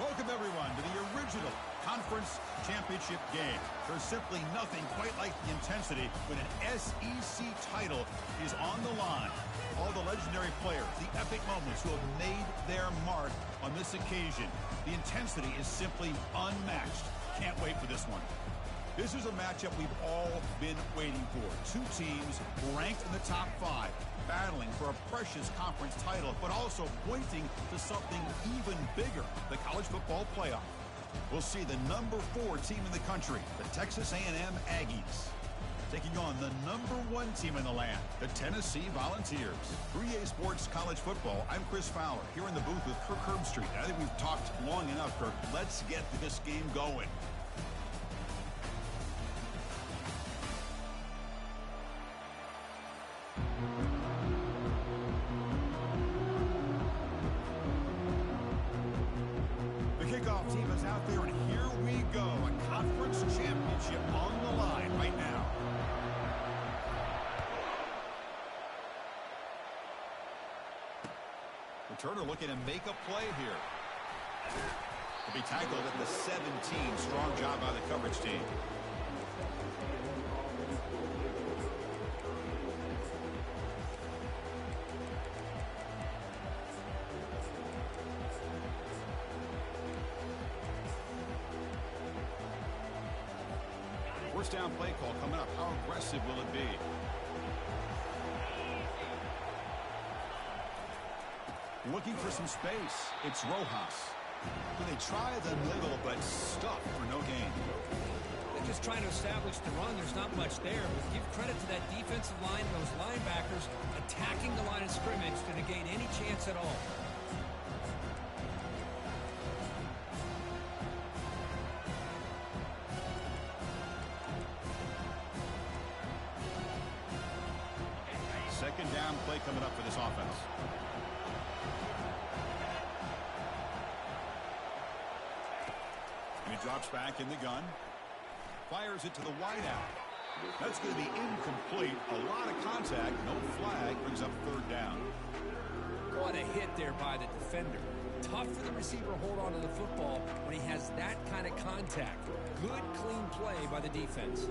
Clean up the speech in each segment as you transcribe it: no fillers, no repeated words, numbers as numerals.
Welcome, everyone, to the original conference championship game. There's simply nothing quite like the intensity when an SEC title is on the line. All the legendary players, the epic moments who have made their mark on this occasion. The intensity is simply unmatched. Can't wait for this one. This is a matchup we've all been waiting for. Two teams ranked in the top 5, battling for a precious conference title, but also pointing to something even bigger, the college football playoff. We'll see the number 4 team in the country, the Texas A&M Aggies, taking on the number 1 team in the land, the Tennessee Volunteers. 3A Sports College Football, I'm Chris Fowler, here in the booth with Kirk Herbstreit. I think we've talked long enough, Kirk. Let's get this game going. Team is out there, and here we go. A conference championship on the line right now. Returner looking to make a play here. To be tackled at the 17. Strong job by the coverage team. First down play call coming up. How aggressive will it be? Looking for some space. It's Rojas. They try the middle, but stuck for no gain. They're just trying to establish the run. There's not much there, but give credit to that defensive line and those linebackers attacking the line of scrimmage to negate any chance at all. Second down play coming up for this offense. And he drops back in the gun. Fires it to the wideout. That's going to be incomplete. A lot of contact. No flag. Brings up third down. What a hit there by the defender. Tough for the receiver to hold on to the football when he has that kind of contact. Good, clean play by the defense.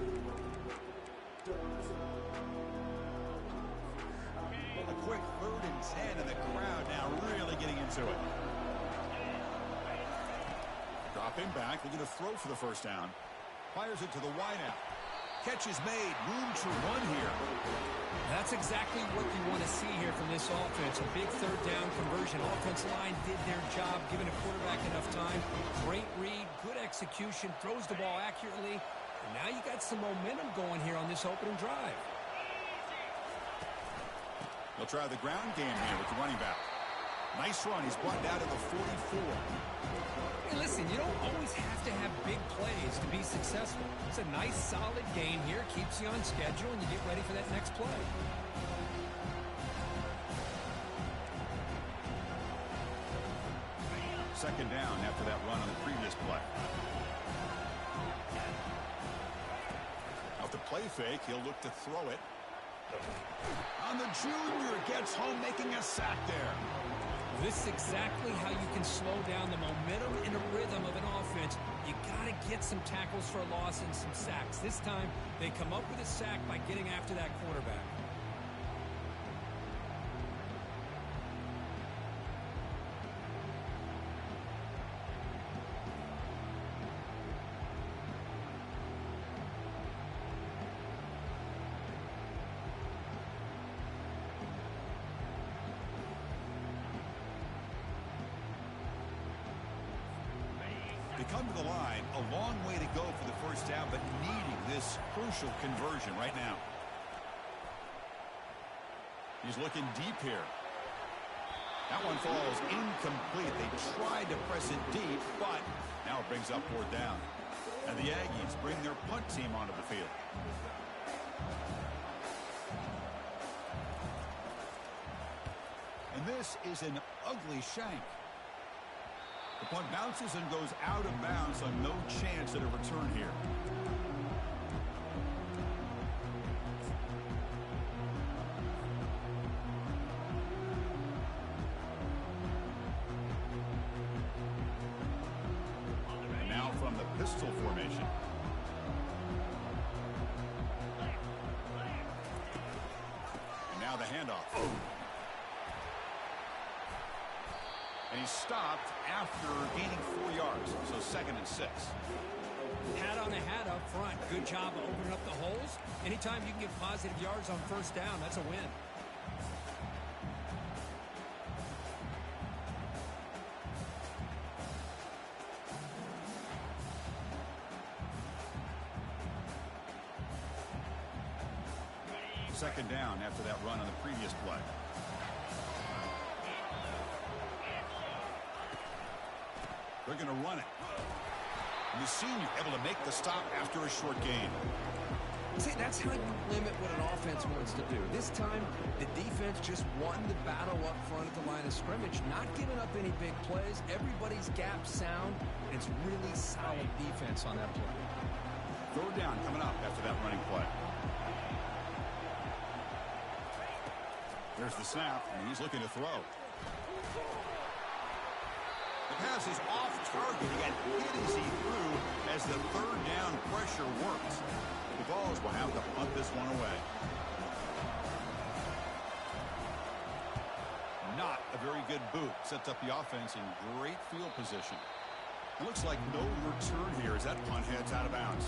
A quick 3rd and 10, and the crowd now really getting into it. Drop him back, looking to throw for the first down. Fires it to the wideout. Catch is made. Room to run here. That's exactly what you want to see here from this offense. A big 3rd down conversion. Offensive line did their job, giving a quarterback enough time. Great read, good execution, throws the ball accurately. And now you got some momentum going here on this opening drive. They'll try the ground game here with the running back. Nice run. He's brought down to the 44. Hey, listen, you don't always have to have big plays to be successful. It's a nice, solid gain here. Keeps you on schedule, and you get ready for that next play. Second down after that run on the previous play. Off the play fake, he'll look to throw it. On the junior, gets home, making a sack there. This is exactly how you can slow down the momentum and the rhythm of an offense. You got to get some tackles for a loss and some sacks. This time, they come up with a sack by getting after that quarterback. They come to the line, a long way to go for the first down, but needing this crucial conversion right now. He's looking deep here. That one falls incomplete. They tried to press it deep, but now it brings up 4th down. And the Aggies bring their punt team onto the field. And this is an ugly shank. The punt bounces and goes out of bounds, so no chance at a return here. pistol formation. And now the handoff. And he's stopped after gaining 4 yards. So 2nd and 6. Hat on a hat up front. Good job of opening up the holes. Anytime you can get positive yards on 1st down, that's a win. Second down after that run on the previous play. They're going to run it. And the senior able to make the stop after a short gain. See, that's how you limit what an offense wants to do. This time, the defense just won the battle up front at the line of scrimmage, not giving up any big plays. Everybody's gap sound, and it's really solid defense on that play. 3rd down coming up after that running play. There's the snap, and he's looking to throw. The pass is off target. He got hit as he threw as the 3rd down pressure works. The Vols will have to punt this one away. Not a very good boot. Sets up the offense in great field position. It looks like no return here as that punt heads out of bounds.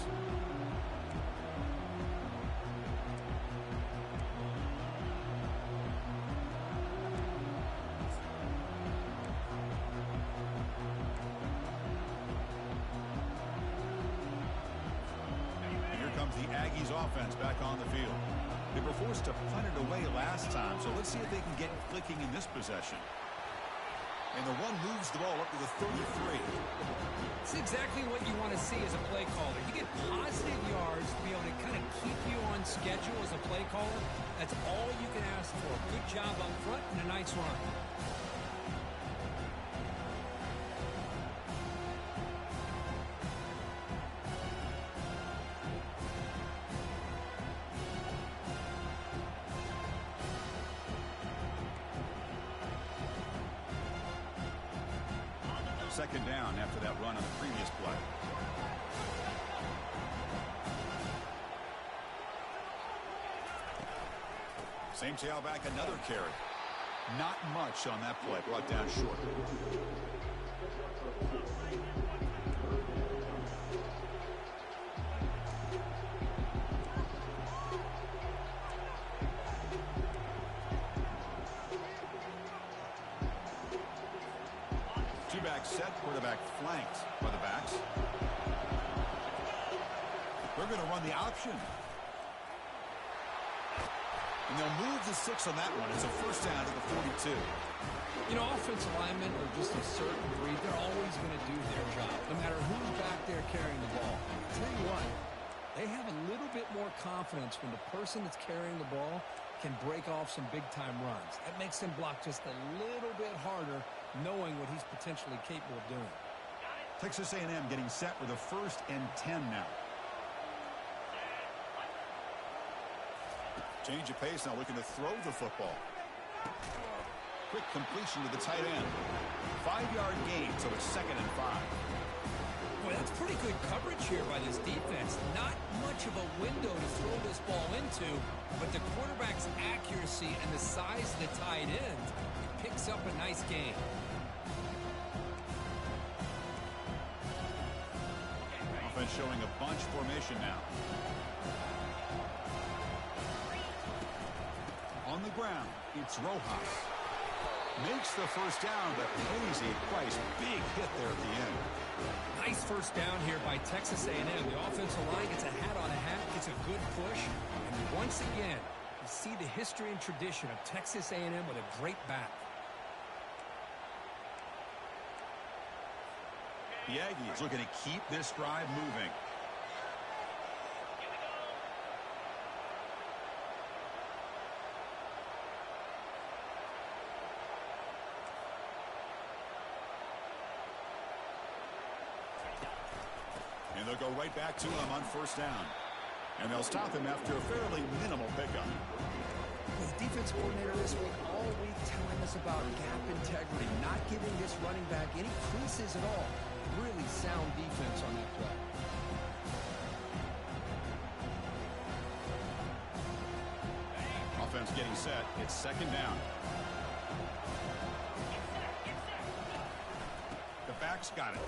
The Aggies offense back on the field. They were forced to punt it away last time, so let's see if they can get clicking in this possession. And the one moves the ball up to the 33. It's exactly what you want to see as a play caller. You get positive yards to be able to kind of keep you on schedule as a play caller. That's all you can ask for. Good job up front and a nice run. Second down after that run on the previous play. Same tailback, another carry. Not much on that play, brought down short. Two-back set, quarterback flanked by the backs. They're going to run the option. And they'll move the 6 on that one. It's a 1st down to the 42. You know, offensive linemen are just a certain breed. They're always going to do their job, no matter who's back there carrying the ball. I'll tell you what, they have a little bit more confidence when the person that's carrying the ball can break off some big-time runs. That makes them block just a little bit harder, knowing what he's potentially capable of doing. Texas A&M getting set with a 1st and 10 now. Change of pace now, looking to throw the football. Quick completion to the tight end. 5-yard gain, so it's 2nd and 5. Boy, that's pretty good coverage here by this defense. Not much of a window to throw this ball into, but the quarterback's accuracy and the size of the tight end picks up a nice gain. Offense showing a bunch formation now. On the ground, it's Rojas. Makes the 1st down, but pays a price. Big hit there at the end. Nice 1st down here by Texas A&M. The offensive line gets a hat on a hat, gets a good push. And once again, you see the history and tradition of Texas A&M with a great back. The Aggies looking to keep this drive moving. And they'll go right back to him on 1st down. And they'll stop him after a fairly minimal pickup. The defense coordinator this week, all week telling us about gap integrity, not giving this running back any creases at all. Really sound defense on that play. Offense getting set. It's second down. The back's got it.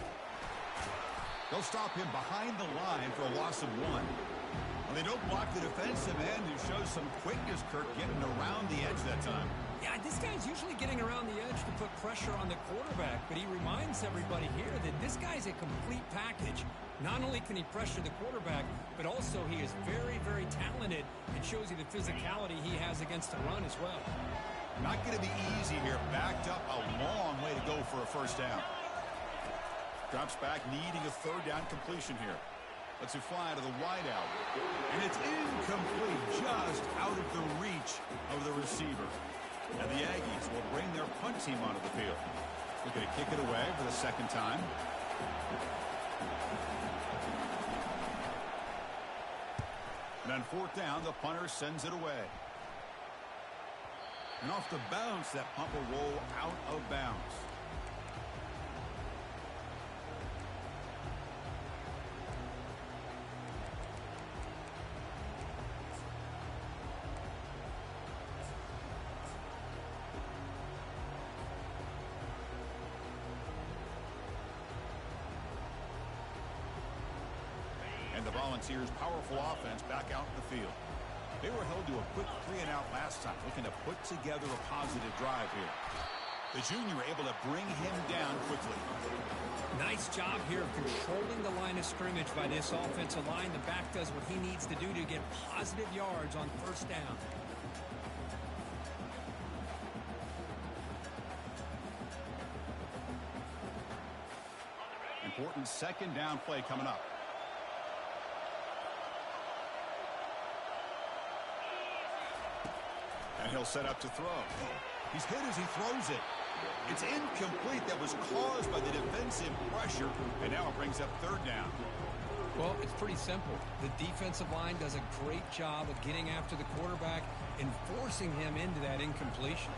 They'll stop him behind the line for a loss of 1. Well, they don't block the defensive end, who shows some quickness, Kirk, getting around the edge that time. Yeah, this guy's usually getting around the edge to put pressure on the quarterback, but he reminds everybody here that this guy's a complete package. Not only can he pressure the quarterback, but also he is very, very talented and shows you the physicality he has against the run as well. Not going to be easy here. Backed up a long way to go for a first down. Drops back, needing a third down completion here. Lets it fly to the wideout. And it's incomplete, just out of the reach of the receiver. And the Aggies will bring their punt team onto the field. They're going to kick it away for the second time. And on fourth down, the punter sends it away. And off the bounce, that punt will roll out of bounds. And the Volunteers' powerful offense back out in the field. They were held to a quick 3-and-out last time, looking to put together a positive drive here. The junior able to bring him down quickly. Nice job here of controlling the line of scrimmage by this offensive line. The back does what he needs to do to get positive yards on first down. Important second down play coming up. And he'll set up to throw. He's hit as he throws it. It's incomplete. That was caused by the defensive pressure. And now it brings up third down. Well, it's pretty simple. The defensive line does a great job of getting after the quarterback and forcing him into that incompletion.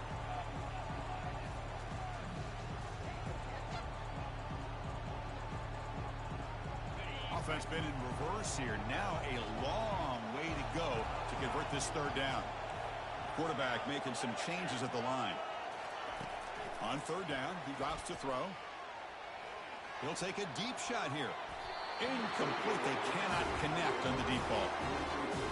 Offense been in reverse here. Now a long way to go to convert this third down. Quarterback making some changes at the line. On third down, he drops to throw. He'll take a deep shot here. Incomplete. They cannot connect on the deep ball.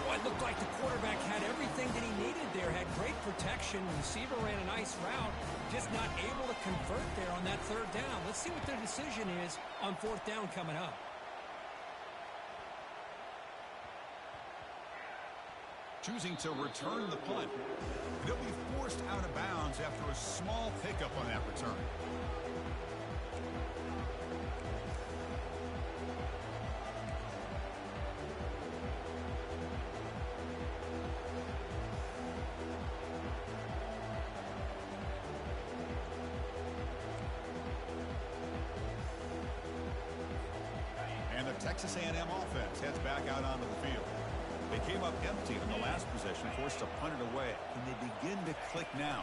Well, it looked like the quarterback had everything that he needed there. Had great protection. The receiver ran a nice route. Just not able to convert there on that third down. Let's see what their decision is on fourth down coming up. Choosing to return the punt. They'll be forced out of bounds after a small pickup on that return. And the Texas A&M offense heads back out onto the field. They came up empty in the last possession, forced to punt it away. Can they begin to click now?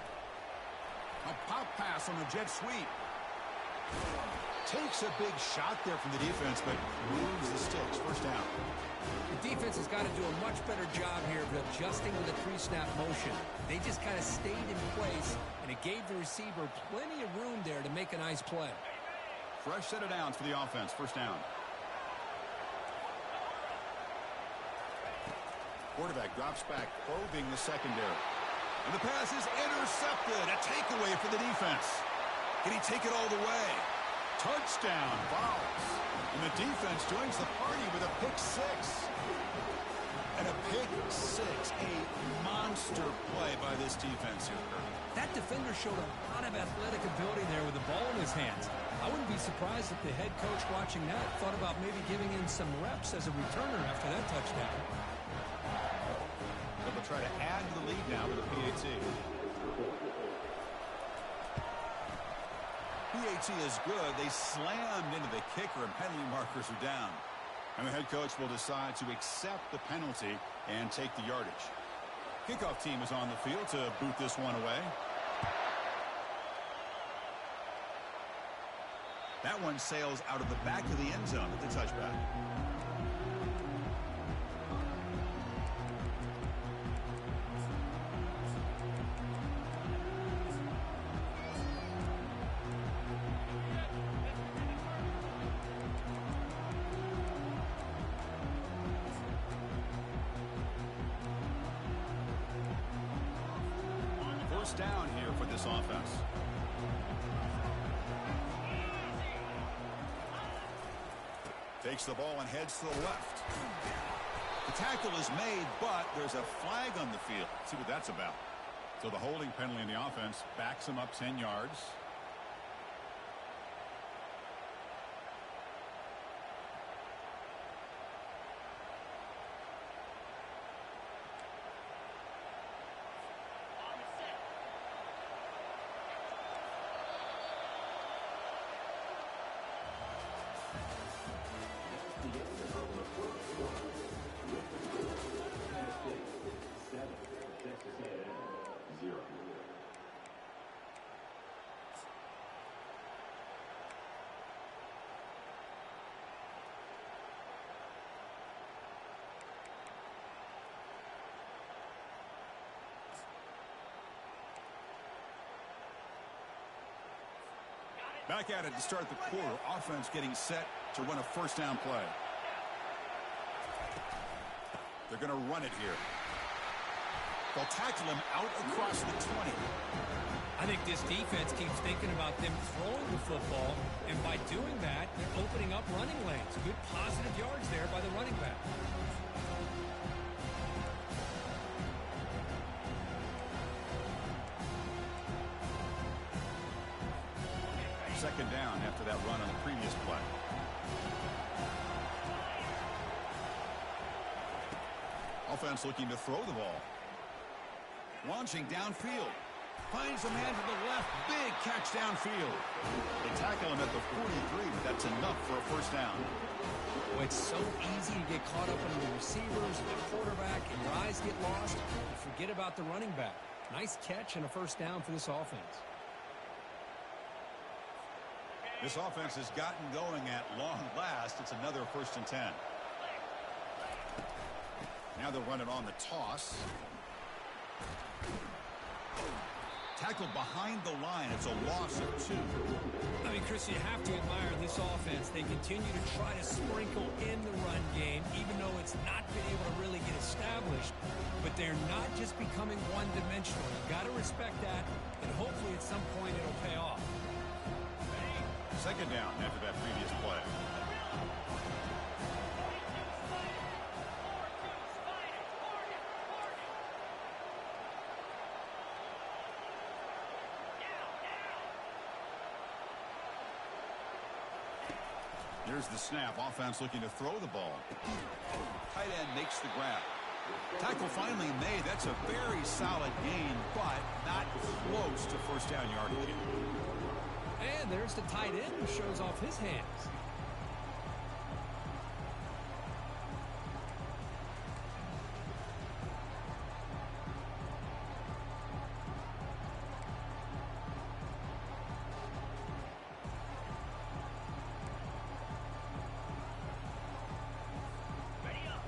A pop pass on the jet sweep. Takes a big shot there from the defense, but moves the sticks. First down. The defense has got to do a much better job here of adjusting to the pre-snap motion. They just kind of stayed in place, and it gave the receiver plenty of room there to make a nice play. Fresh set of downs for the offense. First down. Quarterback drops back, probing the secondary. And the pass is intercepted. A takeaway for the defense. Can he take it all the way? Touchdown, Vols. And the defense joins the party with a pick six. And a pick six. A monster play by this defense here. That defender showed a lot of athletic ability there with the ball in his hands. I wouldn't be surprised if the head coach watching that thought about maybe giving him some reps as a returner after that touchdown. They'll try to add to the lead now with a PAT. PAT is good. They slammed into the kicker, and penalty markers are down. And the head coach will decide to accept the penalty and take the yardage. Kickoff team is on the field to boot this one away. That one sails out of the back of the end zone at the touchback. First down here for this offense. Takes the ball and heads to the left. The tackle is made, but there's a flag on the field. Let's see what that's about. So the holding penalty in the offense backs him up 10 yards. Back at it to start the quarter. Offense getting set to run a first down play. They're going to run it here. They'll tackle him out across the 20. I think this defense keeps thinking about them throwing the football, and by doing that, they're opening up running lanes. Good positive yards there by the running back. Second down after that run on the previous play. Offense looking to throw the ball. Launching downfield. Finds a man to the left. Big catch downfield. They tackle him at the 43, but that's enough for a first down. Well, it's so easy to get caught up in the receivers, the quarterback, and your eyes get lost. You forget about the running back. Nice catch and a first down for this offense. This offense has gotten going at long last. It's another 1st and 10. Now they'll run it on the toss. Tackled behind the line. It's a loss of 2. I mean, Chris, you have to admire this offense. They continue to try to sprinkle in the run game, even though it's not been able to really get established. But they're not just becoming one-dimensional. You've got to respect that, and hopefully at some point it'll pay off. Second down after that previous play. Here's the snap. Offense looking to throw the ball. Tight end makes the grab. Tackle finally made. That's a very solid gain, but not close to first down yardage. And there's the tight end who shows off his hands.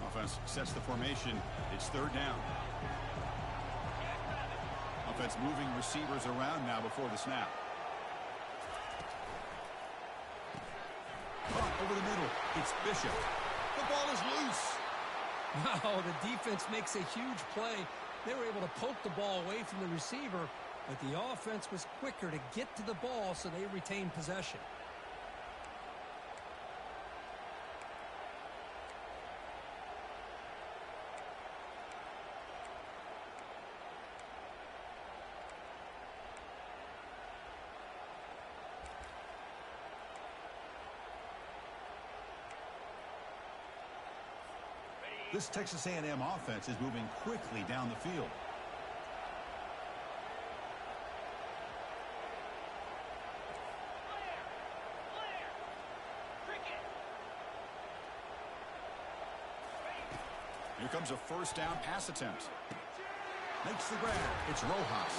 Offense sets the formation. It's third down. Offense moving receivers around now before the snap. Caught over the middle. It's Bishop. The ball is loose. Wow, the defense makes a huge play. They were able to poke the ball away from the receiver, but the offense was quicker to get to the ball, so they retained possession. This Texas A&M offense is moving quickly down the field. Here comes a first down pass attempt. Makes the grab. It's Rojas.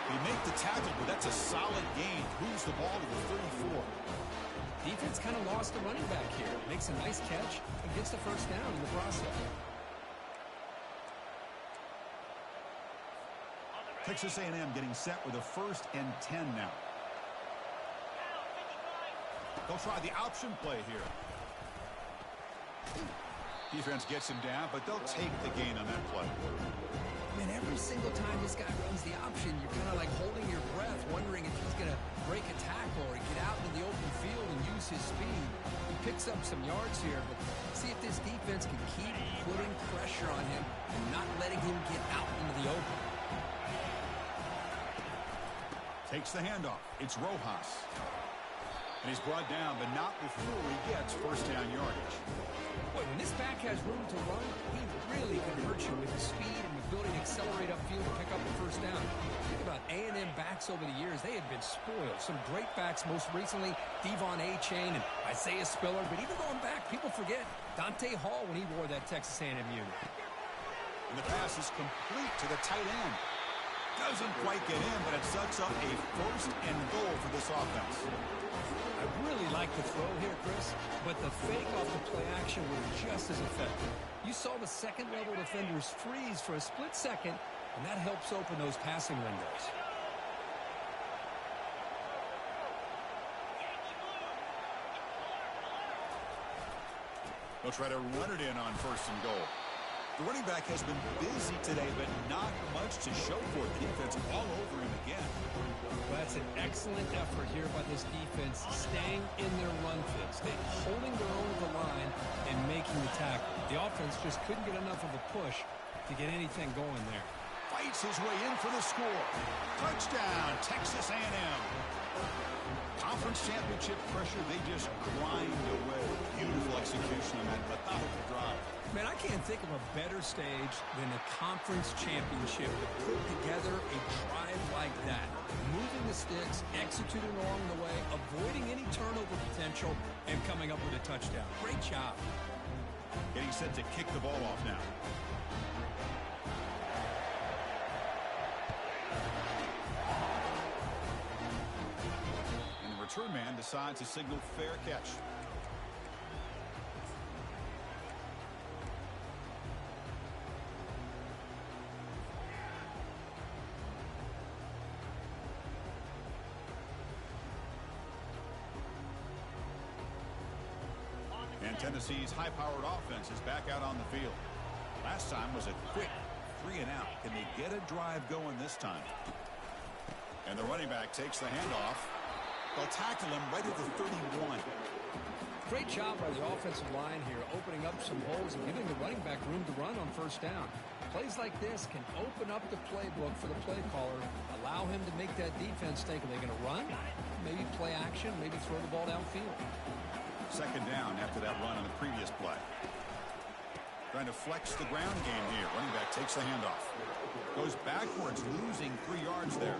They make the tackle, but that's a solid gain. Moves the ball to the 34. Defense kind of lost the running back here. Makes a nice catch and gets the first down in the process. Texas A&M getting set with a 1st and 10 now. They'll try the option play here. Defense gets him down, but they'll take the gain on that play. Man, every single time this guy runs the option, you're kind of like holding your breath, wondering if he's going to break a tackle or get out into the open field and use his speed. He picks up some yards here, but see if this defense can keep putting pressure on him and not letting him get out into the open. Takes the handoff. It's Rojas. And he's brought down, but not before he gets first down yardage. Boy, when this back has room to run, he really can hurt you with his speed and the ability to accelerate upfield and pick up the first down. Think about A&M backs over the years. They had been spoiled. Some great backs, most recently Devon A-Chain and Isaiah Spiller. But even going back, people forget Dante Hall when he wore that Texas A&M unit. And the pass is complete to the tight end. Doesn't quite get in, but it sets up a 1st and goal for this offense. I really like the throw here, Chris, but the fake off the play action was just as effective. You saw the second-level defenders freeze for a split second, and that helps open those passing windows. They'll try to run it in on 1st and goal. The running back has been busy today, but not much to show for it. The defense all over him again. Well, that's an excellent effort here by this defense, staying in their run fits, holding their own at the line and making the tackle. The offense just couldn't get enough of a push to get anything going there. Fights his way in for the score. Touchdown, Texas A&M. Conference championship pressure, they just grind away. Beautiful execution on that methodical drive. Man, I can't think of a better stage than a conference championship to put together a drive like that. Moving the sticks, executing along the way, avoiding any turnover potential, and coming up with a touchdown. Great job. Getting set to kick the ball off now. And the return man decides to signal fair catch. Tennessee's high-powered offense is back out on the field. Last time was a quick 3-and-out. Can they get a drive going this time? And the running back takes the handoff. They'll tackle him right at the 31. Great job by the offensive line here, opening up some holes and giving the running back room to run on 1st down. Plays like this can open up the playbook for the play caller, allow him to make that defense think, are they going to run? Maybe play action, maybe throw the ball downfield. 2nd down after that run on the previous play. Trying to flex the ground game here. Running back takes the handoff. Goes backwards, losing 3 yards there.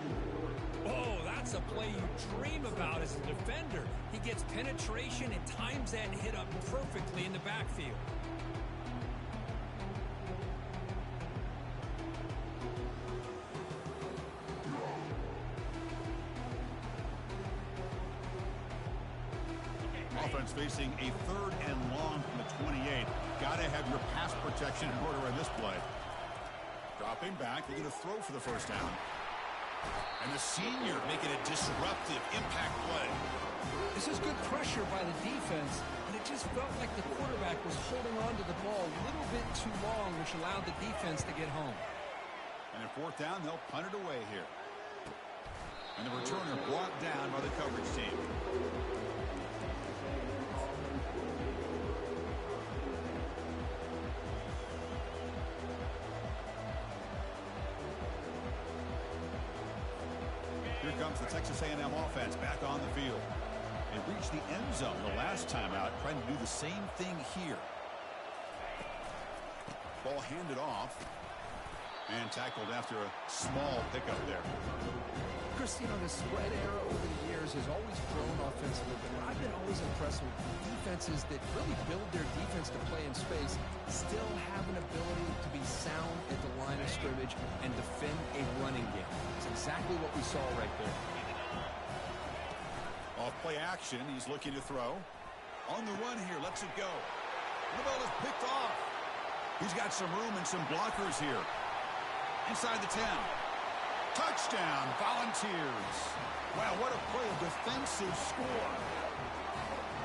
Oh, that's a play you dream about as a defender. He gets penetration and times that hit up perfectly in the backfield. Offense facing a 3rd and long from the 28. Got to have your pass protection in order on this play. Dropping back, looking to throw for the 1st down. And the senior making a disruptive impact play. This is good pressure by the defense, but it just felt like the quarterback was holding on to the ball a little bit too long, which allowed the defense to get home. And at 4th down, they'll punt it away here. And the returner brought down by the coverage team. Here comes the Texas A&M offense back on the field. They reached the end zone the last time out, trying to do the same thing here. Ball handed off and tackled after a small pickup there. Chris, you know, the spread era over the years has always grown offensively, but I've been always impressed with defenses that really build their defense to play in space, still have an ability to be sound at the line of scrimmage and defend a running game. It's exactly what we saw right there. Off play action, he's looking to throw. On the run here, lets it go. The ball is picked off. He's got some room and some blockers here. Inside the 10. Touchdown, Volunteers. Wow, what a play, a defensive score.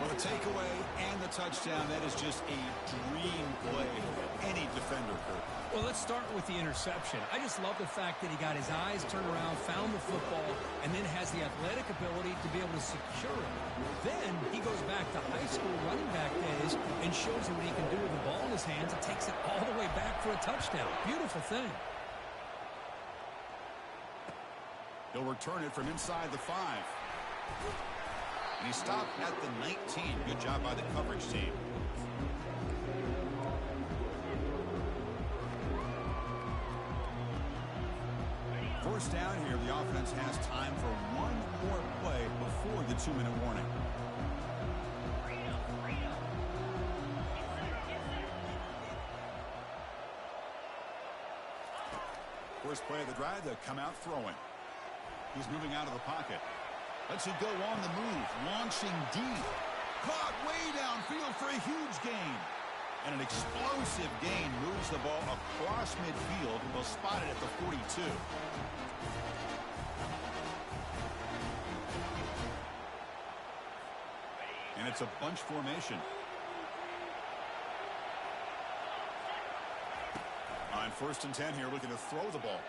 Well, the takeaway and the touchdown, that is just a dream play for any defender, Kurt. Well, let's start with the interception. I just love the fact that he got his eyes turned around, found the football, and then has the athletic ability to be able to secure it. Then he goes back to high school running back days and shows him what he can do with the ball in his hands and takes it all the way back for a touchdown. Beautiful thing. He'll return it from inside the 5. And he stopped at the 19. Good job by the coverage team. First down here, the offense has time for one more play before the 2-minute warning. First play of the drive, they'll come out throwing. He's moving out of the pocket. Lets it go on the move, launching deep. Caught way downfield for a huge gain. And an explosive gain moves the ball across midfield. They'll spot it at the 42. And it's a bunch formation. On 1st and 10 here, looking to throw the ball.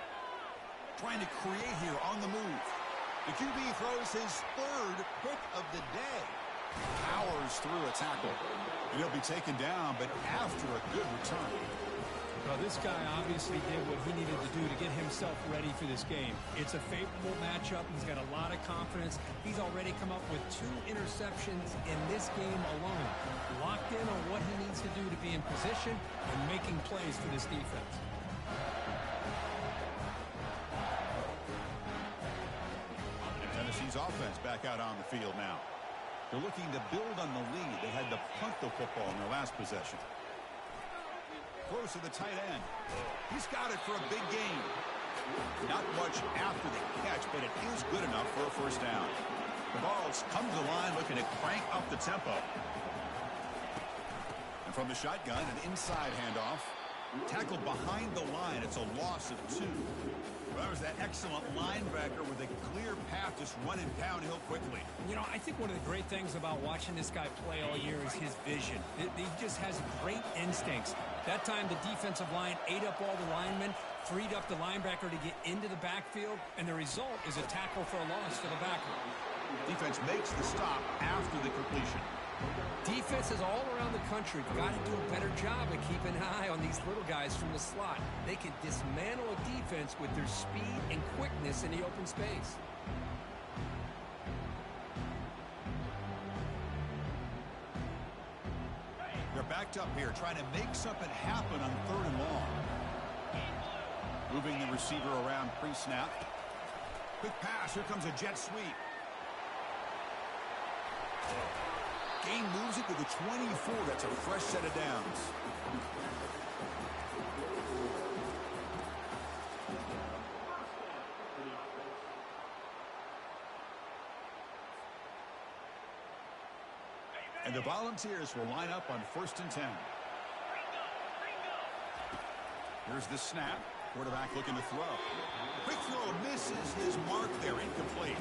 Trying to create here on the move. The QB throws his 3rd pick of the day. Powers through a tackle. And he'll be taken down, but after a good return. Well, this guy obviously did what he needed to do to get himself ready for this game. It's a favorable matchup. He's got a lot of confidence. He's already come up with 2 interceptions in this game alone. Locked in on what he needs to do to be in position and making plays for this defense. Tennessee's offense back out on the field now. They're looking to build on the lead. They had to punt the football in their last possession. Close to the tight end. He's got it for a big gain. Not much after the catch, but it is good enough for a first down. The Vols come to the line looking to crank up the tempo. And from the shotgun, an inside handoff. Tackled behind the line. It's a loss of 2. Well, that was that excellent linebacker with a clear path just running downhill quickly. You know, I think one of the great things about watching this guy play all year is his vision. He just has great instincts. That time the defensive line ate up all the linemen, freed up the linebacker to get into the backfield, and the result is a tackle for a loss for the backer. Defense makes the stop after the completion. Defenses all around the country have got to do a better job of keeping an eye on these little guys from the slot. They can dismantle a defense with their speed and quickness in the open space. They're backed up here, trying to make something happen on 3rd and long. Moving the receiver around pre-snap. Quick pass. Here comes a jet sweep. Gain moves it to the 24. That's a fresh set of downs. And the Volunteers will line up on 1st and 10. Here's the snap. Quarterback looking to throw. Quick throw misses his mark there. Incomplete.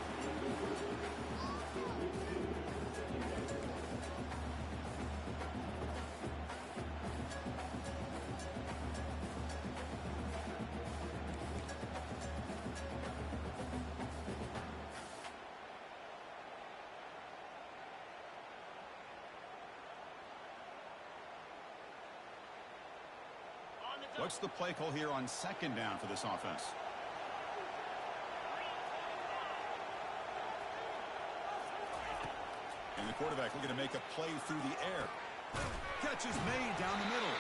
What's the play call here on 2nd down for this offense? And the quarterback looking to make a play through the air. Catch is made down the middle.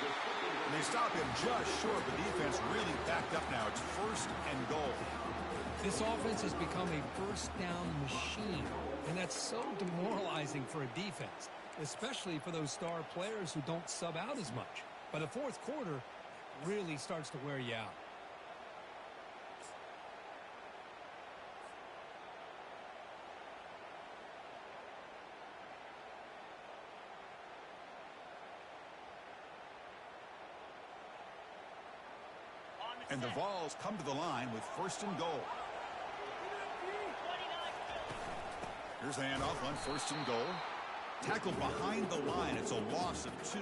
And they stop him just short. The defense really backed up now. It's 1st and goal. This offense has become a first down machine, and that's so demoralizing for a defense, especially for those star players who don't sub out as much. By the 4th quarter, really starts to wear you out. And the Vols come to the line with first and goal. Here's the handoff on first and goal. Tackled behind the line. It's a loss of 2.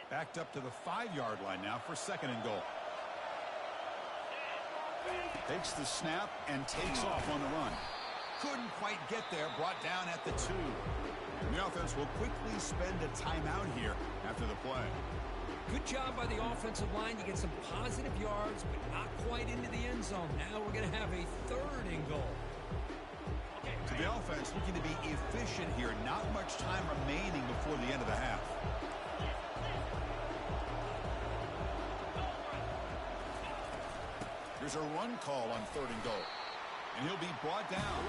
Backed up to the 5-yard line now for second and goal. Takes the snap and takes off on the run. Couldn't quite get there, brought down at the 2. And the offense will quickly spend a timeout here after the play. Good job by the offensive line to get some positive yards, but not quite into the end zone. Now we're going to have a third and goal. So the offense looking to be efficient here. Not much time remaining before the end of the half. There's a run call on third and goal. And he'll be brought down.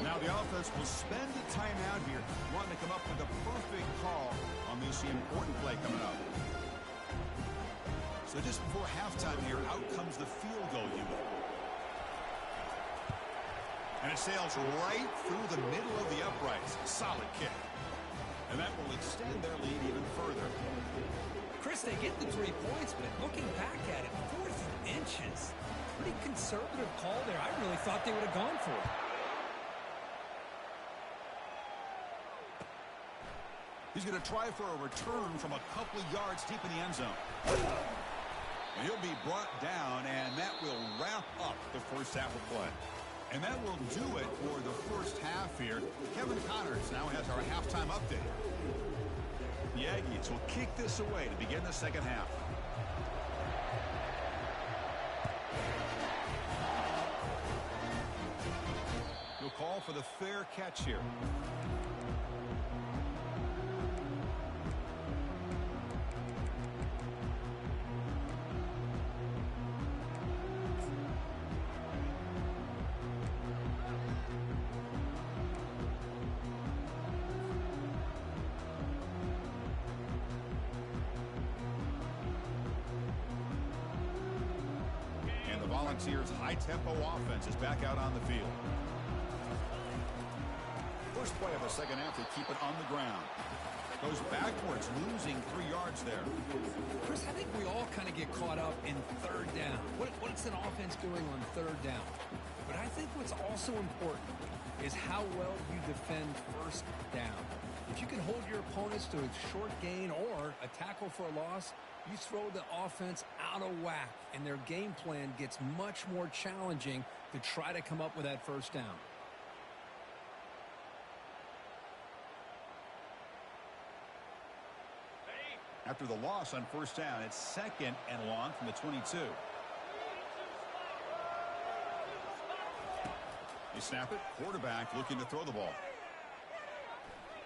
Now the offense will spend a timeout here, wanting to come up with a perfect call on this important play coming up. So just before halftime here, out comes the field goal unit. And it sails right through the middle of the uprights. Solid kick. And that will extend their lead even further. Chris, they get the 3 points, but looking back at it, 4th and inches. Pretty conservative call there. I really thought they would have gone for it. He's going to try for a return from a couple of yards deep in the end zone. And he'll be brought down, and that will wrap up the first half of play. And that will do it for the first half here. Kevin Connors now has our halftime update. The Aggies will kick this away to begin the second half. He'll call for the fair catch here. Volunteers' high-tempo offense is back out on the field. First play of the second half, they keep it on the ground. Goes backwards, losing 3 yards there. Chris, I think we all kind of get caught up in third down. What's an offense doing on third down? But I think what's also important is how well you defend first down. If you can hold your opponents to a short gain or a tackle for a loss, you throw the offense out of whack, and their game plan gets much more challenging to try to come up with that first down. After the loss on first down, it's second and long from the 22. You snap it, quarterback looking to throw the ball.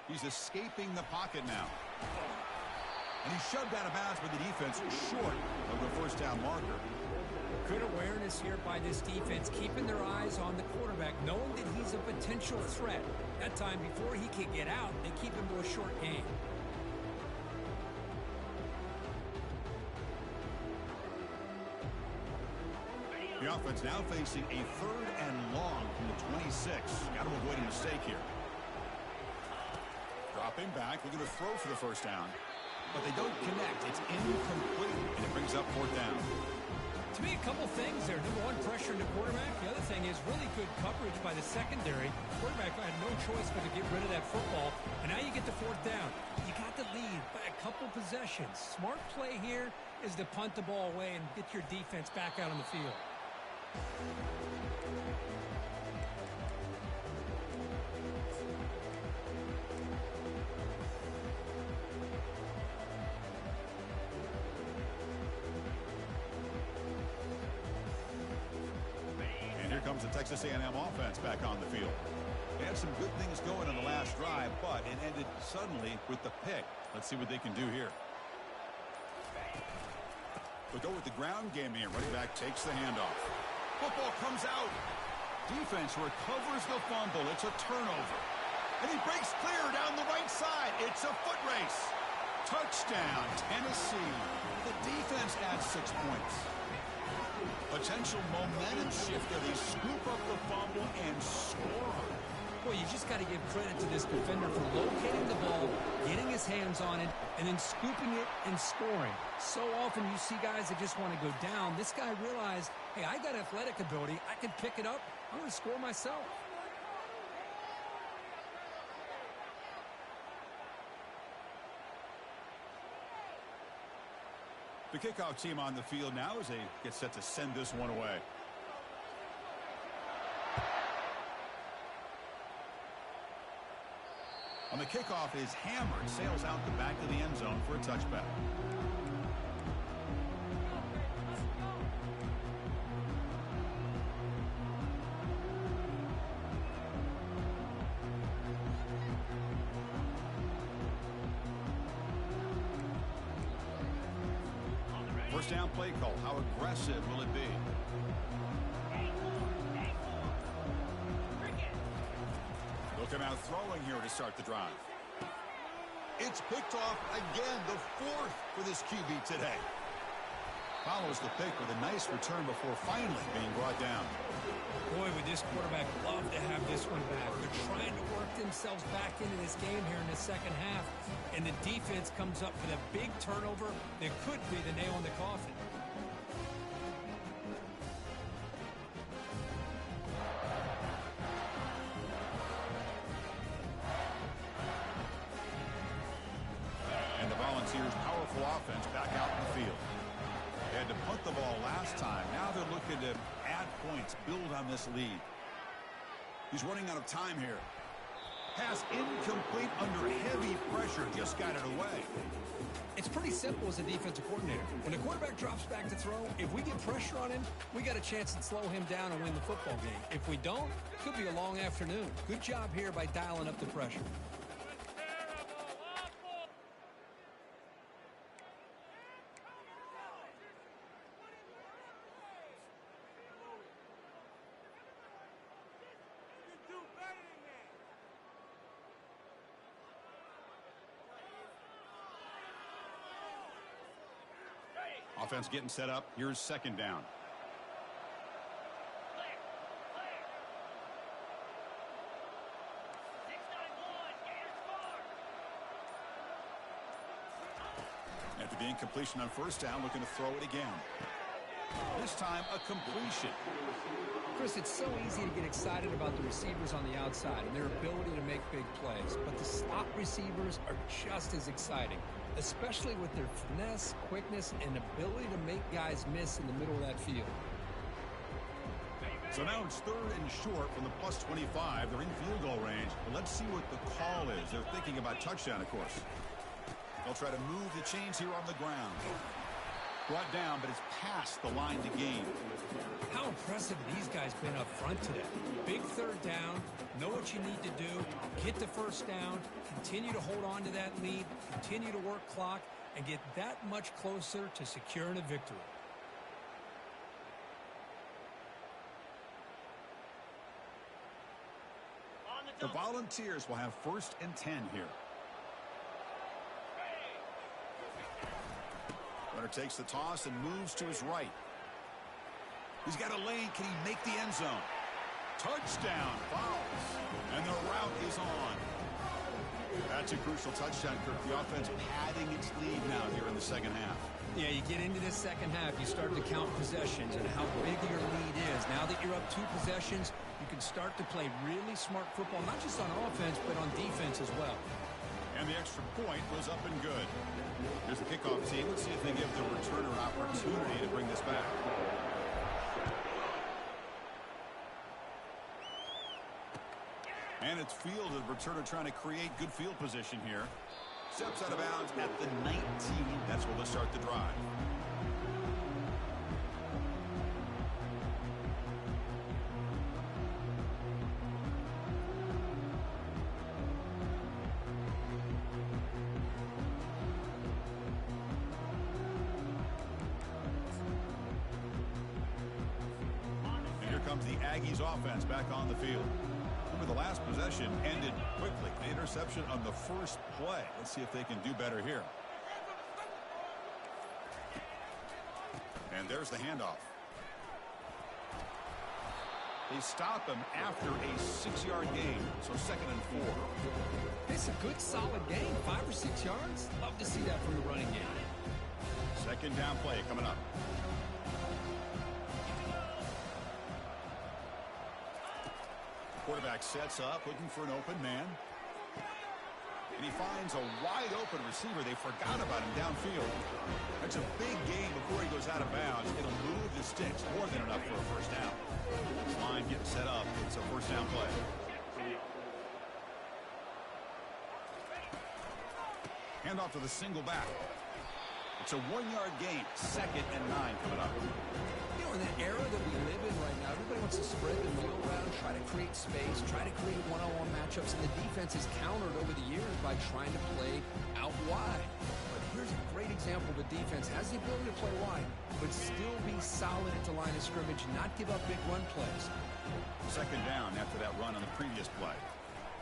He's escaping the pocket now. And he's shoved out of bounds by the defense short of the first down marker. Good awareness here by this defense, keeping their eyes on the quarterback, knowing that he's a potential threat. That time before he can get out, they keep him to a short gain. The offense now facing a third and long from the 26. Got to avoid a mistake here. Dropping back, looking to throw for the first down. But they don't connect. It's incomplete, and it brings up fourth down. To me, a couple things there. Number one, pressure in the quarterback. The other thing is really good coverage by the secondary. Quarterback had no choice but to get rid of that football. And now you get the fourth down. You got the lead by a couple possessions. Smart play here is to punt the ball away and get your defense back out on the field. And here comes the Texas A&M offense back on the field. They had some good things going on the last drive, but it ended suddenly with the pick. Let's see what they can do here. They'll go with the ground game here. Running back takes the handoff. Football comes out. Defense recovers the fumble. It's a turnover. And he breaks clear down the right side. It's a foot race. Touchdown, Tennessee. The defense adds 6 points. Potential momentum shifter. They scoop up the fumble and score. Boy, you just got to give credit to this defender for locating the ball, getting his hands on it, and then scooping it and scoring. So often you see guys that just want to go down. This guy realized, hey, I got athletic ability. I can pick it up. I'm going to score myself. The kickoff team on the field now as they get set to send this one away. On the kickoff, it is hammered, sails out the back of the end zone for a touchback. First down play call. How aggressive will it be? They'll come out throwing here to start the drive. It's picked off again, the 4th for this QB today. Follows the pick with a nice return before finally being brought down. Boy, would this quarterback love to have this one back. They're trying to work themselves back into this game here in the second half. And the defense comes up with a big turnover that could be the nail in the coffin. And the Volunteers' powerful offense back out in the field. They had to punt the ball last time. Now they're looking to add points, build on this lead. He's running out of time here. Pass incomplete under heavy pressure. Just got it away. It's pretty simple as a defensive coordinator. When the quarterback drops back to throw, if we get pressure on him, we got a chance to slow him down and win the football game. If we don't, it could be a long afternoon. Good job here by dialing up the pressure. Offense getting set up. Here's second down. After the incompletion on first down, looking to throw it again. This time, a completion. Chris, it's so easy to get excited about the receivers on the outside and their ability to make big plays. But the slot receivers are just as exciting, especially with their finesse, quickness, and ability to make guys miss in the middle of that field. So now it's 3rd and short from the plus 25. They're in field goal range. But let's see what the call is. They're thinking about touchdown, of course. They'll try to move the chains here on the ground. Brought down, but it's past the line to gain. How impressive these guys been up front today. Big 3rd down, know what you need to do, get the first down, continue to hold on to that lead, continue to work clock, and get that much closer to securing a victory. The Volunteers will have 1st and 10 here. Runner takes the toss and moves to his right. He's got a lane. Can he make the end zone? Touchdown, Vols. And the route is on. That's a crucial touchdown, Kirk. The offense padding its lead now here in the second half. Yeah, you get into this second half, you start to count possessions and how big your lead is. Now that you're up 2 possessions, you can start to play really smart football, not just on offense, but on defense as well. And the extra point was up and good. Here's the kickoff team. Let's see if they give the returner an opportunity to bring this back. And it's fielded. Returner trying to create good field position here. Steps out of bounds at the 19. That's where they'll start the drive. comes the Aggies offense back on the field. Remember, the last possession ended quickly. An interception on the first play. Let's see if they can do better here. And there's the handoff. They stop him after a 6-yard gain, so 2nd and 4. It's a good, solid gain. 5 or 6 yards. Love to see that from the running game. 2nd down play coming up. Quarterback sets up, looking for an open man. And he finds a wide-open receiver. They forgot about him downfield. That's a big gain before he goes out of bounds. It'll move the sticks more than enough for a first down. This line getting set up. It's a first down play. Hand off to the single back. It's a 1-yard gain. 2nd and 9 coming up. You know, in that era that we live in right now, everybody wants to spread the field around, try to create space, try to create one-on-one matchups, and the defense is countered over the years by trying to play out wide. But here's a great example of a defense has the ability to play wide, but still be solid at the line of scrimmage, not give up big run plays. 2nd down after that run on the previous play.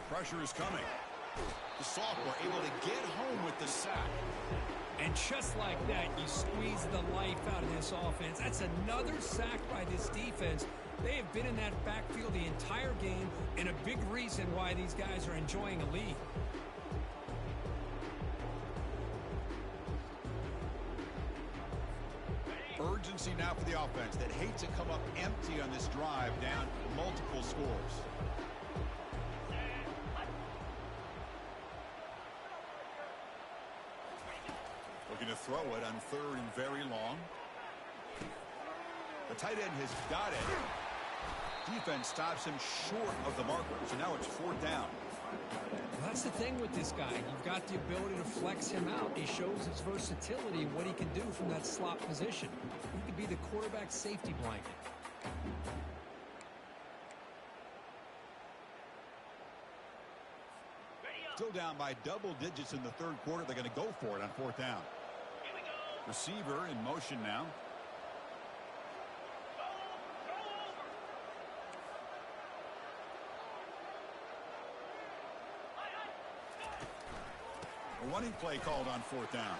Pressure is coming. The sophomore able to get home with the sack. And just like that, you squeeze the life out of this offense. That's another sack by this defense. They have been in that backfield the entire game, and a big reason why these guys are enjoying a lead. Urgency now for the offense that hate to come up empty on this drive, down multiple scores. Looking to throw it on 3rd and very long. The tight end has got it. Defense stops him short of the marker, so now it's 4th down. Well, that's the thing with this guy. You've got the ability to flex him out. He shows his versatility and what he can do from that slot position. He could be the quarterback's safety blanket. Still down by double digits in the 3rd quarter. They're going to go for it on 4th down. Receiver in motion now. A running play called on 4th down.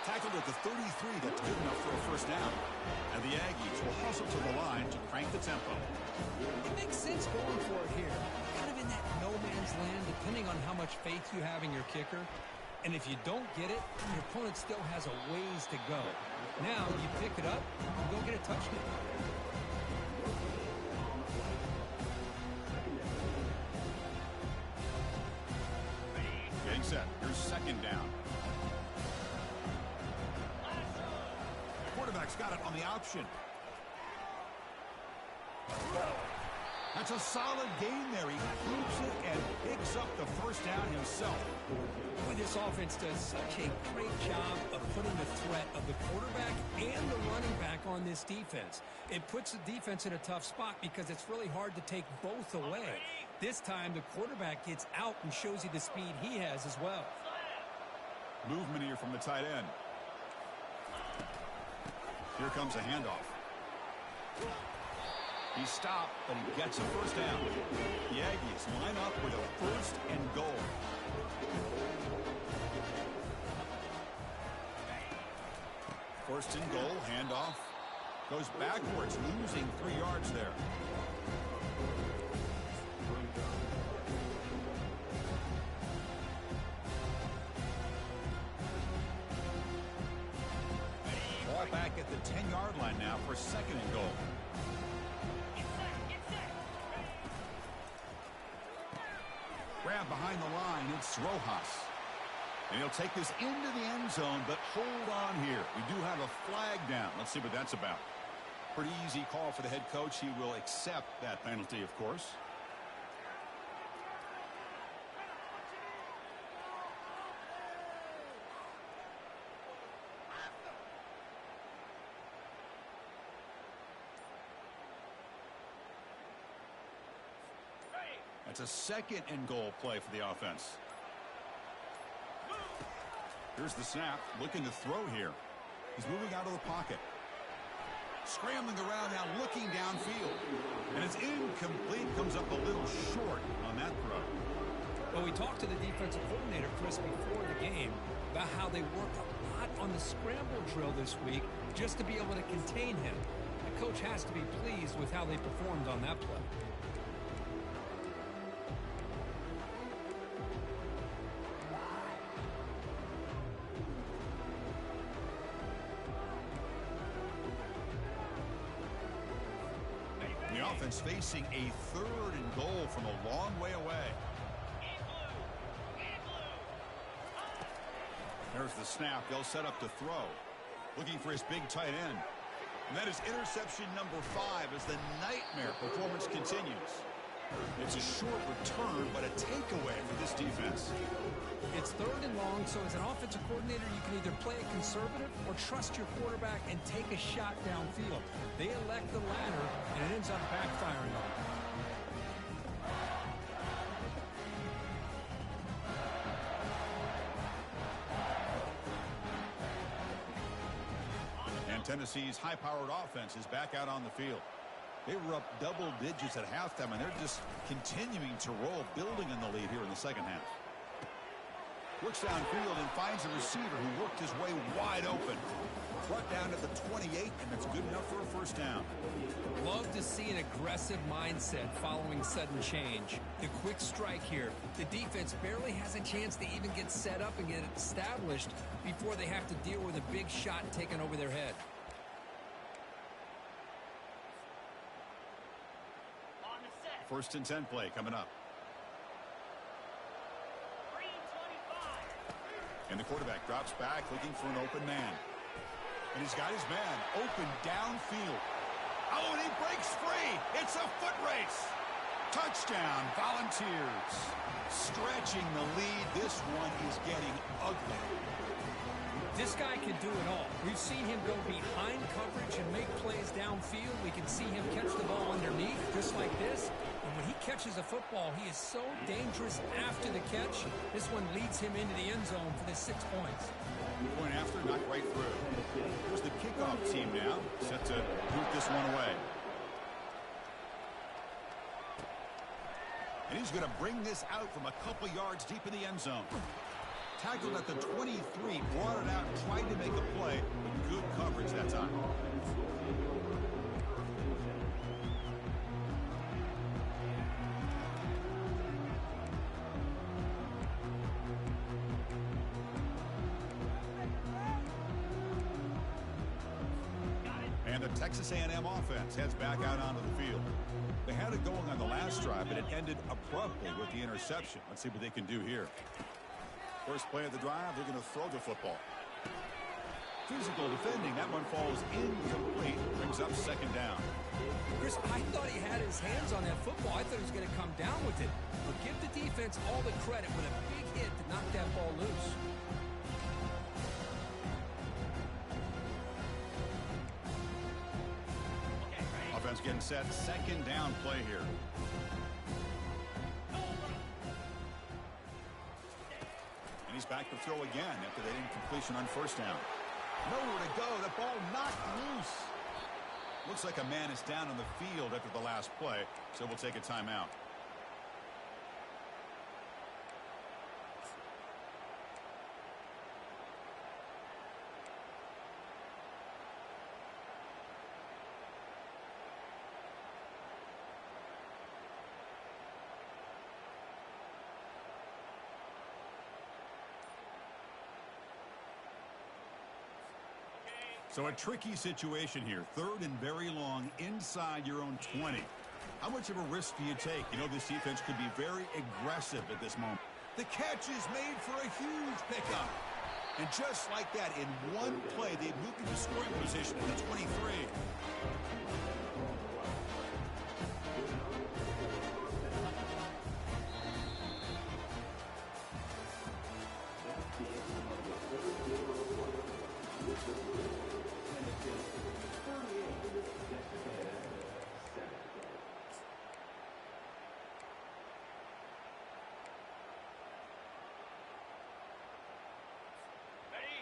Tackled at the 33. That's good enough for a first down. And the Aggies will hustle to the line to crank the tempo. It makes sense going for it here. Kind of in that no man's land, depending on how much faith you have in your kicker. And if you don't get it, your opponent still has a ways to go. Now you pick it up and go get a touchdown. Getting set. Here's 2nd down. Quarterback's got it on the option. That's a solid gain there. He keeps it and picks up the first down himself. Boy, this offense does such a great job of putting the threat of the quarterback and the running back on this defense. It puts the defense in a tough spot because it's really hard to take both away. This time, the quarterback gets out and shows you the speed he has as well. Movement here from the tight end. Here comes a handoff. He stopped, but he gets a first down. The Aggies line up with a 1st and goal. First and goal, handoff. Goes backwards, losing 3 yards there. Ball back at the 10-yard line now for 2nd and goal. Grab behind the line, it's Rojas. And he'll take this into the end zone, but hold on here. We do have a flag down. Let's see what that's about. Pretty easy call for the head coach. He will accept that penalty, of course. That's a 2nd and goal play for the offense. Here's the snap, looking to throw here. He's moving out of the pocket. Scrambling around now, looking downfield. And it's incomplete, comes up a little short on that throw. Well, we talked to the defensive coordinator, Chris, before the game about how they worked a lot on the scramble drill this week just to be able to contain him. The coach has to be pleased with how they performed on that play. The offense facing a 3rd and goal from a long way away. There's the snap. They'll set up to throw. Looking for his big tight end. And that is interception number 5 as the nightmare performance continues. It's a short return, but a takeaway for this defense. It's 3rd and long, so as an offensive coordinator, you can either play it conservative or trust your quarterback and take a shot downfield. They elect the latter, and it ends up backfiring on them. And Tennessee's high-powered offense is back out on the field. They were up double digits at halftime, and they're just continuing to roll, building in the lead here in the second half. Looks downfield and finds a receiver who worked his way wide open. Brought down at the 28, and that's good enough for a first down. Love to see an aggressive mindset following sudden change. The quick strike here. The defense barely has a chance to even get set up and get established before they have to deal with a big shot taken over their head. First and 10 play coming up. And the quarterback drops back looking for an open man. And he's got his man open downfield. Oh, and he breaks free. It's a foot race. Touchdown, Volunteers. Stretching the lead. This one is getting ugly. This guy can do it all. We've seen him go behind coverage and make plays downfield. We can see him catch the ball underneath, just like this. And when he catches a football, he is so dangerous after the catch. This one leads him into the end zone for the 6 points. Point after, knocked right through. Here's the kickoff team now, set to boot this one away. And he's going to bring this out from a couple yards deep in the end zone. Tackled at the 23, brought it out, tried to make a play, but good coverage that time. And the Texas A&M offense heads back out onto the field. They had it going on the last drive, but it ended abruptly with the interception. Let's see what they can do here. First play of the drive, they're going to throw the football. Physical defending, that one falls incomplete, brings up second down. Chris, I thought he had his hands on that football. I thought he was going to come down with it. But give the defense all the credit with a big hit to knock that ball loose. Offense getting set, second down play here. And he's back to throw again after that incompletion on first down. Nowhere to go. The ball knocked loose. Looks like a man is down on the field after the last play, so we'll take a timeout. So a tricky situation here. Third and very long inside your own 20. How much of a risk do you take? You know, this defense could be very aggressive at this moment. The catch is made for a huge pickup. And just like that, in one play, they've moved into scoring position at the 23.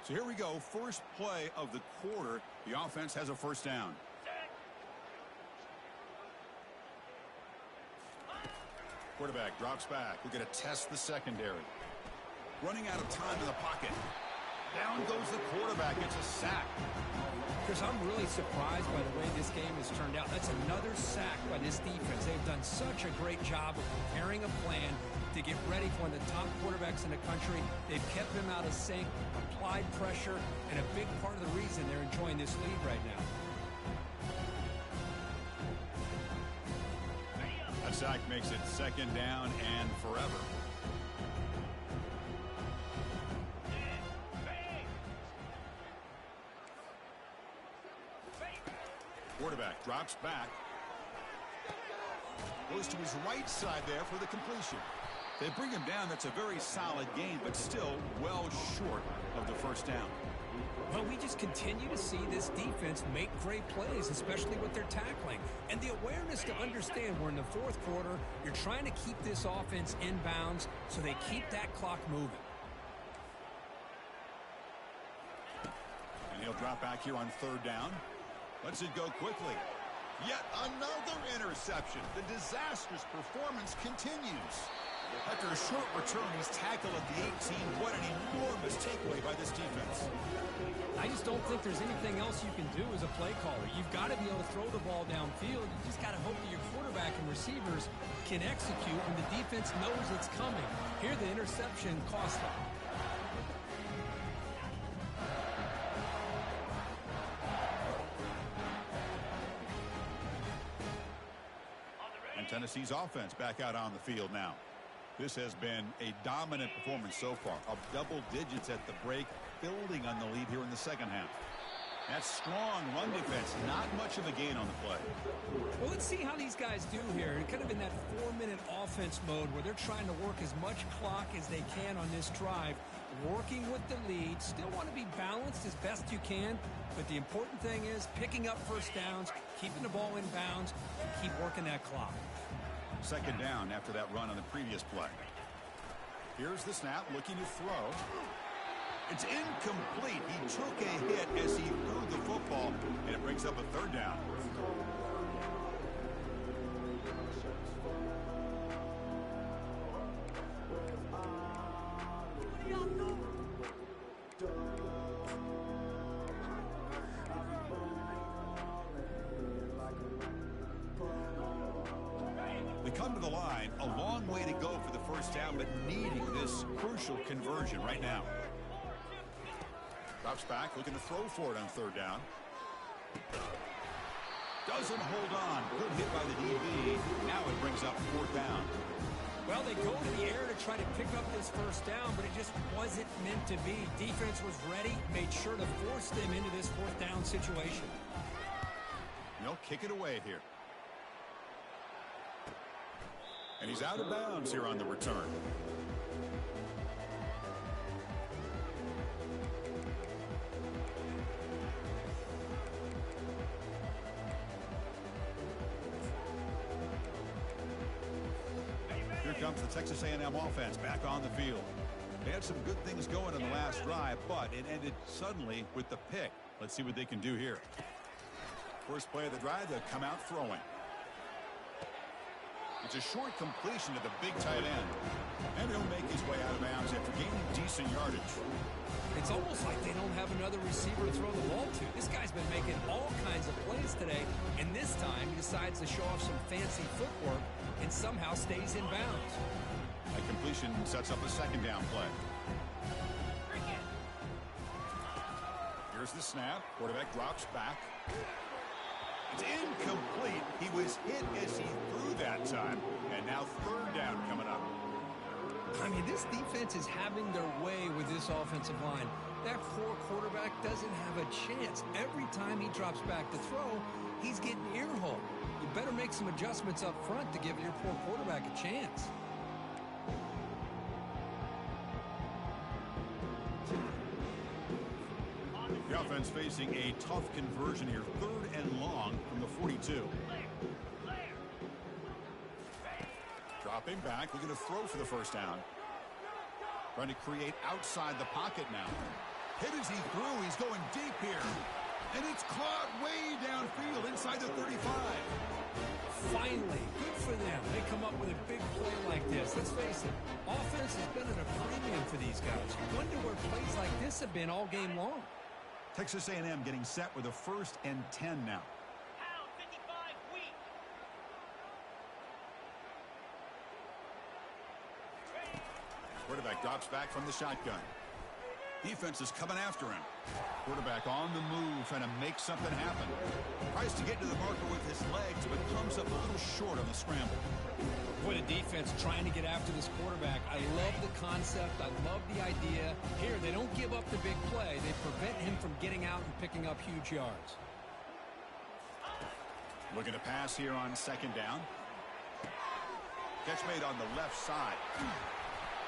So here we go. First play of the quarter. The offense has a first down. Quarterback drops back. We're going to test the secondary. Running out of time in the pocket. Down goes the quarterback. It's a sack. Chris, I'm really surprised by the way this game has turned out. That's another sack by this defense. They've done such a great job of preparing a plan to get ready for one of the top quarterbacks in the country. They've kept him out of sync, applied pressure, and a big part of the reason they're enjoying this lead right now. That sack makes it second down and forever. Quarterback drops back. Goes to his right side there for the completion. They bring him down. That's a very solid gain, but still well short of the first down. Well, we just continue to see this defense make great plays, especially with their tackling. And the awareness to understand we're in the fourth quarter, you're trying to keep this offense in bounds so they keep that clock moving. And he'll drop back here on third down. Lets it go quickly. Yet another interception. The disastrous performance continues. After a short return, he's tackled at the 18. What an enormous takeaway by this defense. I just don't think there's anything else you can do as a play caller. You've got to be able to throw the ball downfield. You just got to hope that your quarterback and receivers can execute when the defense knows it's coming. Here, the interception cost them. And Tennessee's offense back out on the field now. This has been a dominant performance so far, of double digits at the break, building on the lead here in the second half. That strong run defense, not much of a gain on the play. Well, let's see how these guys do here. Kind of in that 4-minute offense mode where they're trying to work as much clock as they can on this drive, working with the lead. Still want to be balanced as best you can, but the important thing is picking up first downs, keeping the ball in bounds, and keep working that clock. Second down after that run on the previous play. Here's the snap, looking to throw. It's incomplete. He took a hit as he threw the football, and it brings up a third down. They come to the line, a long way to go for the first down, but needing this crucial conversion right now. Drops back, looking to throw for it on third down. Doesn't hold on. Good hit by the DB. Now it brings up fourth down. Well, they go to the air to try to pick up this first down, but it just wasn't meant to be. Defense was ready, made sure to force them into this fourth down situation. They'll kick it away here. And he's out of bounds here on the return. Here comes the Texas A&M offense back on the field. They had some good things going in the last drive, but it ended suddenly with the pick. Let's see what they can do here. First play of the drive, they'll come out throwing. It's a short completion to the big tight end. And he'll make his way out of bounds after gaining decent yardage. It's almost like they don't have another receiver to throw the ball to. This guy's been making all kinds of plays today, and this time he decides to show off some fancy footwork and somehow stays in bounds. A completion sets up a second down play. Here's the snap. Quarterback drops back. It's incomplete. He was hit as he threw that time. And now third down coming up. I mean, this defense is having their way with this offensive line. That poor quarterback doesn't have a chance. Every time he drops back to throw, he's getting earholed. You better make some adjustments up front to give your poor quarterback a chance. The offense facing a tough conversion here. Third and long from the 42. Dropping back, looking to throw for the first down. Trying to create outside the pocket now. Hit as he threw. He's going deep here. And it's caught way downfield inside the 35. finally, good for them. They come up with a big play like this. Let's face it, offense has been at a premium for these guys. You wonder where plays like this have been all game long. Texas A&M getting set with a 1st and 10 now. Quarterback drops back from the shotgun. Defense is coming after him. Quarterback on the move, trying to make something happen. Tries to get to the marker with his legs, but comes up a little short on the scramble. Boy, the defense trying to get after this quarterback. I love the concept. I love the idea. Here, they don't give up the big play. They prevent him from getting out and picking up huge yards. Looking to pass here on 2nd down. Catch made on the left side.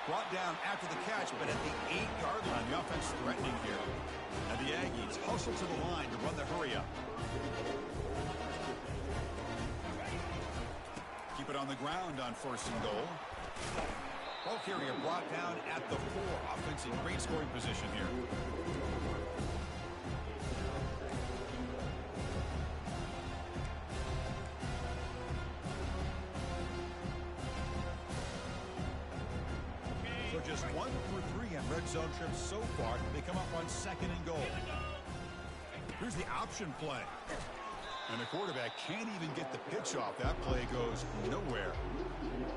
Brought down after the catch, but at the 8-yard line, the offense threatening here. Now the Aggies hustle to the line to run the hurry up. Keep it on the ground on 1st and goal. Ball carrier brought down at the 4. Offense in great scoring position here. So just 1 for 3 in red zone trips so far. They come up on 2nd and goal. Here's the option play. And the quarterback can't even get the pitch off. That play goes nowhere.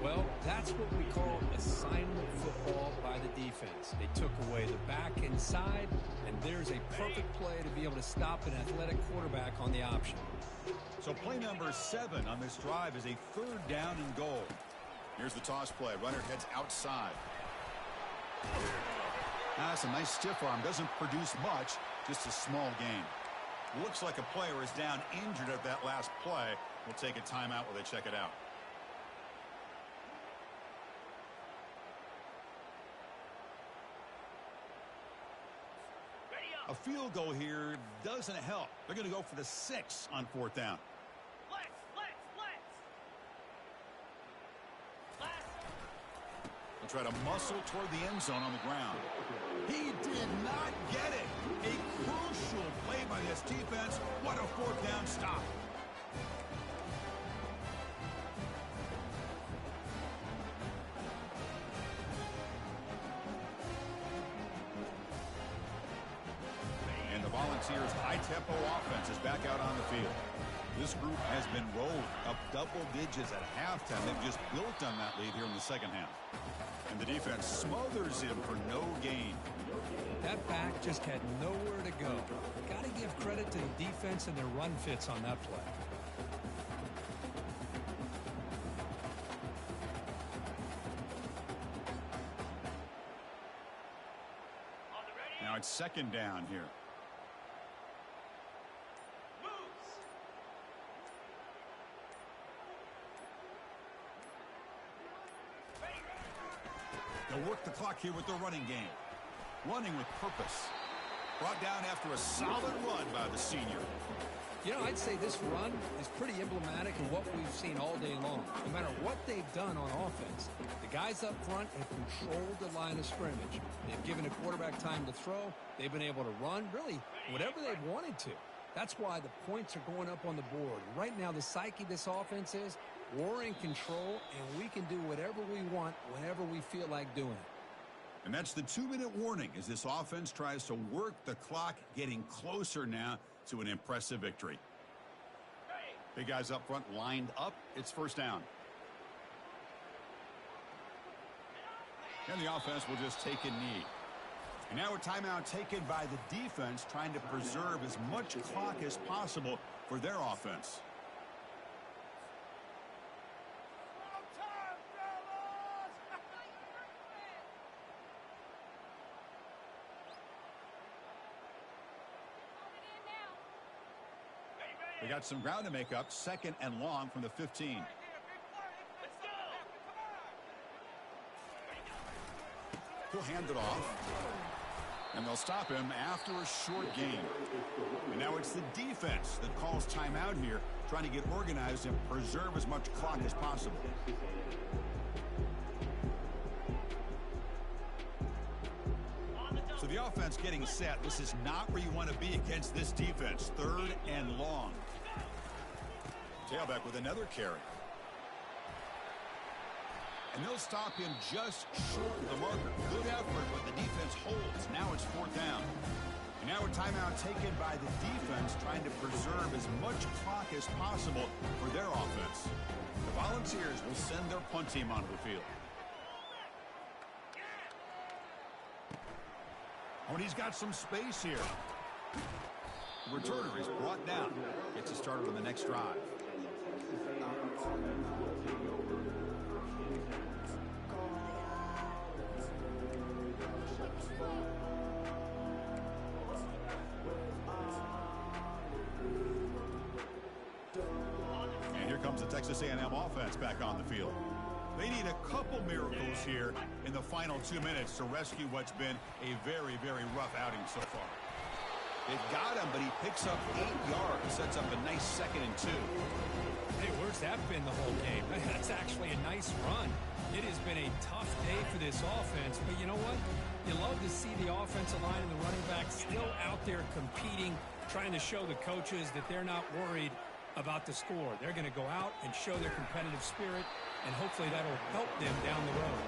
Well, that's what we call assignment football by the defense. They took away the back inside, and there's a perfect play to be able to stop an athletic quarterback on the option. So play number 7 on this drive is a 3rd down and goal. Here's the toss play. Runner heads outside. That's a nice stiff arm. Doesn't produce much, just a small gain. Looks like a player is down injured at that last play. We'll take a timeout while they check it out. A field goal here doesn't help. They're going to go for the 6 on 4th down. They'll try to muscle toward the end zone on the ground. He did not get it. A crucial play by this defense. What a 4th down stop. And the Volunteers' high-tempo offense is back out on the field. This group has been rolled up double digits at halftime. They've just built on that lead here in the 2nd half. And the defense smothers him for no gain. That back just had nowhere to go. Got to give credit to the defense and their run fits on that play. Now it's 2nd down here. They'll work the clock here with their running game. Running with purpose. Brought down after a solid run by the senior. You know, I'd say this run is pretty emblematic of what we've seen all day long. No matter what they've done on offense, the guys up front have controlled the line of scrimmage. They've given the quarterback time to throw. They've been able to run, really, whatever they've wanted to. That's why the points are going up on the board. Right now, the psyche of this offense is we're in control, and we can do whatever we want whenever we feel like doing it. And that's the 2-minute warning as this offense tries to work the clock, getting closer now to an impressive victory. Big guys up front lined up. It's 1st down. And the offense will just take a knee. And now a timeout taken by the defense, trying to preserve as much clock as possible for their offense. They got some ground to make up. 2nd and long from the 15. He'll hand it off. And they'll stop him after a short gain. And now it's the defense that calls timeout here, trying to get organized and preserve as much clock as possible. So the offense getting set. This is not where you want to be against this defense. 3rd and long. Tailback with another carry. And they'll stop him just short of the marker. Good effort, but the defense holds. Now it's 4th down. And now a timeout taken by the defense, trying to preserve as much clock as possible for their offense. The Volunteers will send their punt team onto the field. Oh, and he's got some space here. The returner is brought down. Gets us started on the next drive. And here comes the Texas A&M offense back on the field. They need a couple miracles here in the final 2 minutes to rescue what's been a very, very rough outing so far. They've got him, but he picks up 8 yards, sets up a nice 2nd and 2. Hey, where's that been the whole game? That's actually a nice run. It has been a tough day for this offense, but you know what? You love to see the offensive line and the running back still out there competing, trying to show the coaches that they're not worried about the score. They're going to go out and show their competitive spirit, and hopefully that'll help them down the road.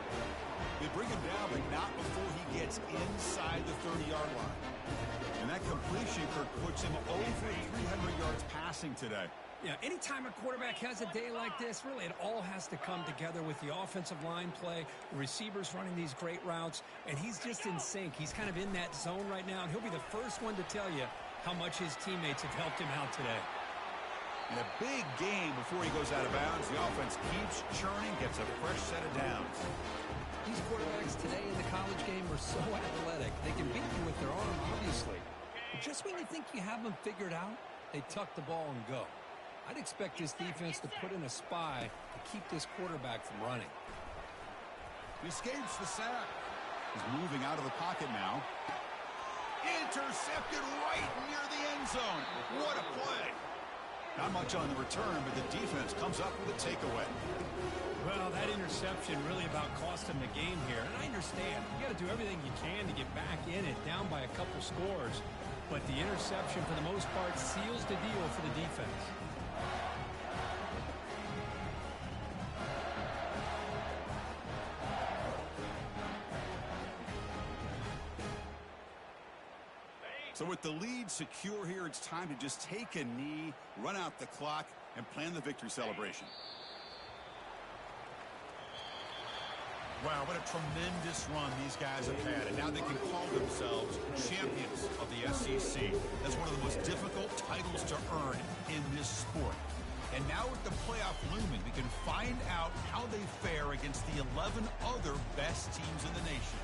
They bring him down, but not before he gets inside the 30-yard line. And that completion, Kirk, puts him over 300 yards passing today. Yeah, anytime a quarterback has a day like this, really it all has to come together with the offensive line play, the receivers running these great routes, and he's just in sync. He's kind of in that zone right now, and he'll be the first one to tell you how much his teammates have helped him out today. And a big game before he goes out of bounds. The offense keeps churning, gets a fresh set of downs. These quarterbacks today in the college game are so athletic. They can beat you with their arm, obviously. But just when you think you have them figured out, they tuck the ball and go. I'd expect this defense to put in a spy to keep this quarterback from running. He escapes the sack. He's moving out of the pocket now. Intercepted right near the end zone. What a play. Not much on the return, but the defense comes up with a takeaway. Well, that interception really about cost him the game here. And I understand. You got to do everything you can to get back in it, down by a couple scores. But the interception, for the most part, seals the deal for the defense. So with the lead secure here, it's time to just take a knee, run out the clock, and plan the victory celebration. Wow, what a tremendous run these guys have had, and now they can call themselves champions of the SEC. That's one of the most difficult titles to earn in this sport. And now with the playoff looming, we can find out how they fare against the 11 other best teams in the nation.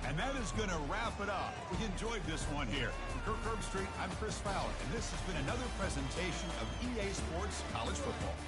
And that is going to wrap it up. We enjoyed this one here. From Kirk Herbstreit, I'm Chris Fowler, and this has been another presentation of EA Sports College Football.